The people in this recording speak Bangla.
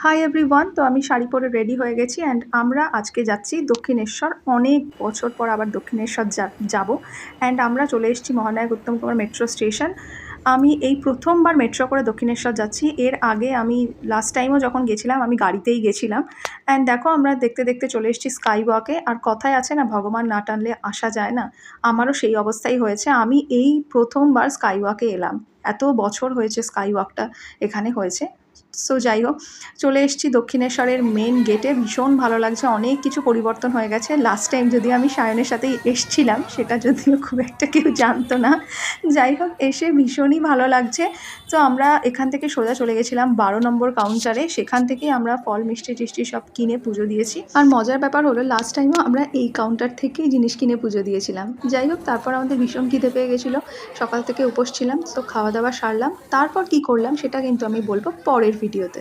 হাই এভরিওয়ান, তো আমি শাড়ি পরে রেডি হয়ে গেছি অ্যান্ড আমরা আজকে যাচ্ছি দক্ষিণেশ্বর। অনেক বছর পর আবার দক্ষিণেশ্বর যাব অ্যান্ড আমরা চলে এসেছি মহানায়ক উত্তম কুমার মেট্রো স্টেশন। আমি এই প্রথমবার মেট্রো করে দক্ষিণেশ্বর যাচ্ছি। এর আগে আমি লাস্ট টাইমও যখন গেছিলাম আমি গাড়িতেই গেছিলাম। অ্যান্ড দেখো আমরা দেখতে দেখতে চলে এসেছি স্কাই ওয়াকে। আর কথায় আছে না, ভগবান না টানলে আসা যায় না। আমারও সেই অবস্থাই হয়েছে। আমি এই প্রথমবার স্কাই ওয়াকে এলাম। এত বছর হয়েছে স্কাই ওয়াকটা এখানে হয়েছে। সো যাই হোক, চলে এসেছি দক্ষিণেশ্বরের মেন গেটে। ভীষণ ভালো লাগছে, অনেক কিছু পরিবর্তন হয়ে গেছে। লাস্ট টাইম যদিও আমি সায়নের সাথেই এসছিলাম, সেটা যদিও খুব একটা কেউ জানতো না। যাই হোক, এসে ভীষণই ভালো লাগছে। তো আমরা এখান থেকে সোজা চলে গেছিলাম 12 নম্বর কাউন্টারে। সেখান থেকেই আমরা ফল মিষ্টি টিষ্টি সব কিনে পুজো দিয়েছি। আর মজার ব্যাপার হলো লাস্ট টাইমও আমরা এই কাউন্টার থেকেই জিনিস কিনে পুজো দিয়েছিলাম। যাই হোক, তারপর আমাদের ভীষণ খিদে পেয়ে গেছিলো। সকাল থেকে উপোস ছিলাম, তো খাওয়া দাওয়া সারলাম। তারপর কি করলাম সেটা কিন্তু আমি বলবো পরের ভিডিওতে।